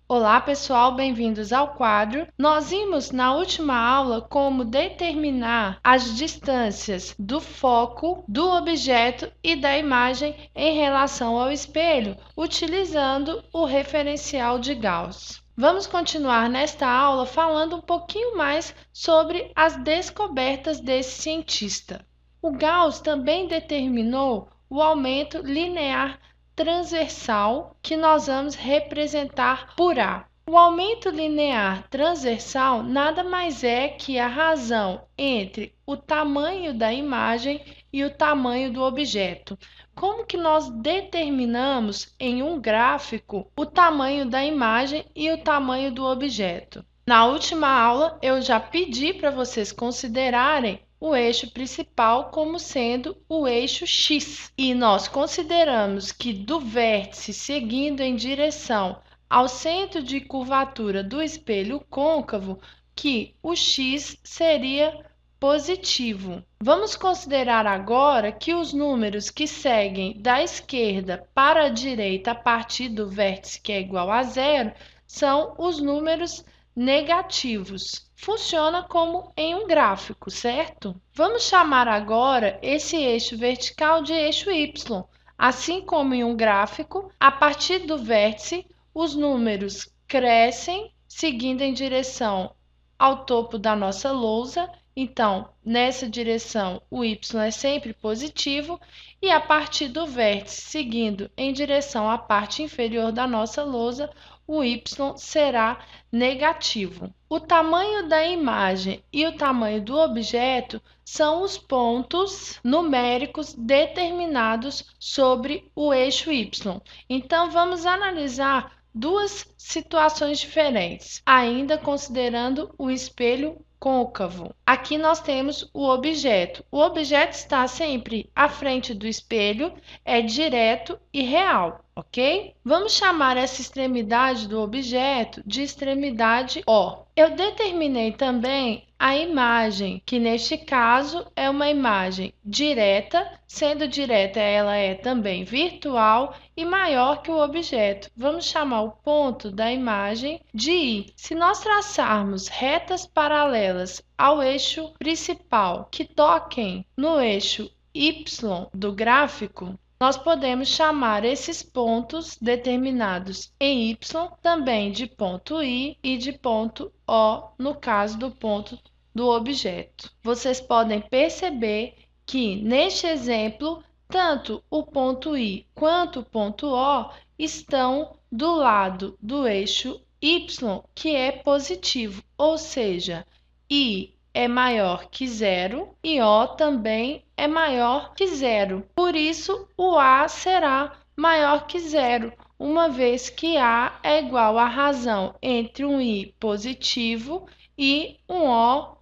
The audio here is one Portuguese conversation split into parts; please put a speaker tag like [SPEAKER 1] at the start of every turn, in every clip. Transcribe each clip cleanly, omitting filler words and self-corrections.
[SPEAKER 1] Olá, pessoal, bem-vindos ao quadro. Nós vimos na última aula como determinar as distâncias do foco, do objeto e da imagem em relação ao espelho, utilizando o referencial de Gauss. Vamos continuar nesta aula falando um pouquinho mais sobre as descobertas desse cientista. O Gauss também determinou o aumento linear transversal, que nós vamos representar por A. O aumento linear transversal nada mais é que a razão entre o tamanho da imagem e o tamanho do objeto. Como que nós determinamos em um gráfico o tamanho da imagem e o tamanho do objeto? Na última aula, eu já pedi para vocês considerarem o eixo principal como sendo o eixo X. E nós consideramos que do vértice seguindo em direção ao centro de curvatura do espelho côncavo, que o X seria positivo. Vamos considerar agora que os números que seguem da esquerda para a direita a partir do vértice que é igual a zero são os números negativos. Funciona como em um gráfico, certo? Vamos chamar agora esse eixo vertical de eixo Y. Assim como em um gráfico, a partir do vértice, os números crescem, seguindo em direção ao topo da nossa lousa. Então, nessa direção, o y é sempre positivo, e a partir do vértice, seguindo em direção à parte inferior da nossa lousa, o y será negativo. O tamanho da imagem e o tamanho do objeto são os pontos numéricos determinados sobre o eixo y. Então, vamos analisar duas situações diferentes, ainda considerando o espelho côncavo. Aqui nós temos o objeto. O objeto está sempre à frente do espelho, é direto e real, ok? Vamos chamar essa extremidade do objeto de extremidade O. Eu determinei também a imagem, que neste caso é uma imagem direta, sendo direta ela é também virtual e maior que o objeto. Vamos chamar o ponto da imagem de I. Se nós traçarmos retas paralelas ao eixo principal que toquem no eixo Y do gráfico, nós podemos chamar esses pontos determinados em Y também de ponto I e de ponto O, no caso do ponto do objeto. Vocês podem perceber que, neste exemplo, tanto o ponto I quanto o ponto O estão do lado do eixo Y, que é positivo, ou seja, I é maior que zero e O também é maior que zero. Por isso, o A será maior que zero, uma vez que A é igual à razão entre um I positivo e um O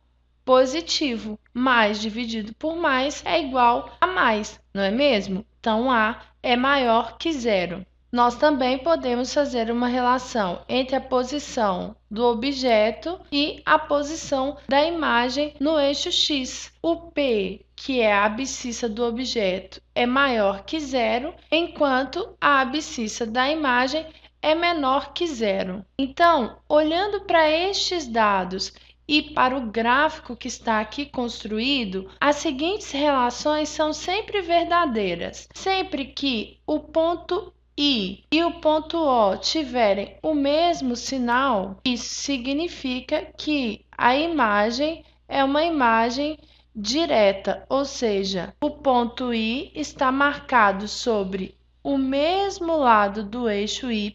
[SPEAKER 1] positivo. Mais dividido por mais é igual a mais, não é mesmo? Então, A é maior que zero. Nós também podemos fazer uma relação entre a posição do objeto e a posição da imagem no eixo X. O P, que é a abscissa do objeto, é maior que zero, enquanto a abscissa da imagem é menor que zero. Então, olhando para estes dados e para o gráfico que está aqui construído, as seguintes relações são sempre verdadeiras. Sempre que o ponto I e o ponto O tiverem o mesmo sinal, isso significa que a imagem é uma imagem direta, ou seja, o ponto I está marcado sobre o mesmo lado do eixo Y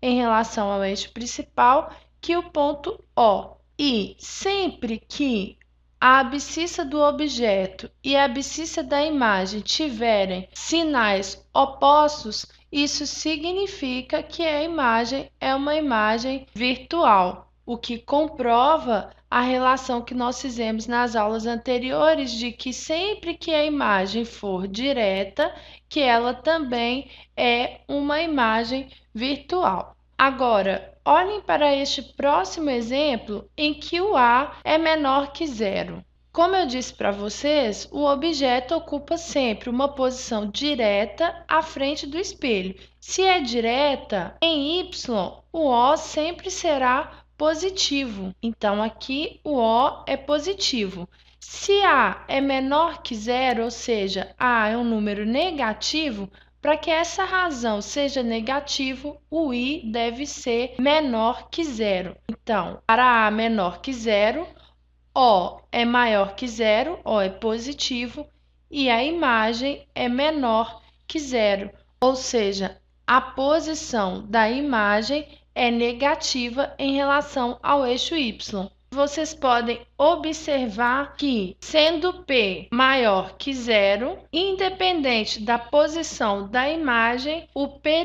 [SPEAKER 1] em relação ao eixo principal que o ponto O. E sempre que a abscissa do objeto e a abscissa da imagem tiverem sinais opostos, isso significa que a imagem é uma imagem virtual, o que comprova a relação que nós fizemos nas aulas anteriores de que sempre que a imagem for direta, que ela também é uma imagem virtual. Agora, olhem para este próximo exemplo em que o A é menor que zero. Como eu disse para vocês, o objeto ocupa sempre uma posição direta à frente do espelho. Se é direta, em Y, o O sempre será positivo. Então, aqui o O é positivo. Se A é menor que zero, ou seja, A é um número negativo, para que essa razão seja negativo, o I deve ser menor que zero. Então, para A menor que zero, O é maior que zero, O é positivo, e a imagem é menor que zero, ou seja, a posição da imagem é negativa em relação ao eixo Y. Vocês podem observar que, sendo P maior que zero, independente da posição da imagem, o P'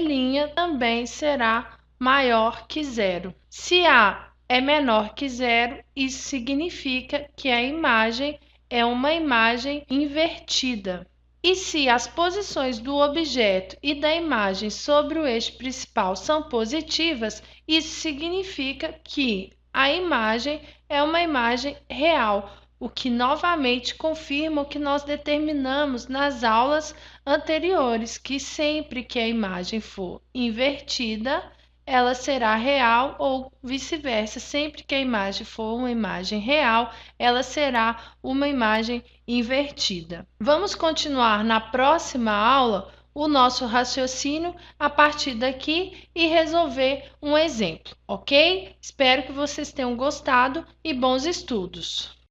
[SPEAKER 1] também será maior que zero. Se A é menor que zero, isso significa que a imagem é uma imagem invertida. E se as posições do objeto e da imagem sobre o eixo principal são positivas, isso significa que a imagem é uma imagem real, o que novamente confirma o que nós determinamos nas aulas anteriores, que sempre que a imagem for invertida, ela será real ou vice-versa. Sempre que a imagem for uma imagem real, ela será uma imagem invertida. Vamos continuar na próxima aula o nosso raciocínio a partir daqui e resolver um exemplo, ok? Espero que vocês tenham gostado e bons estudos!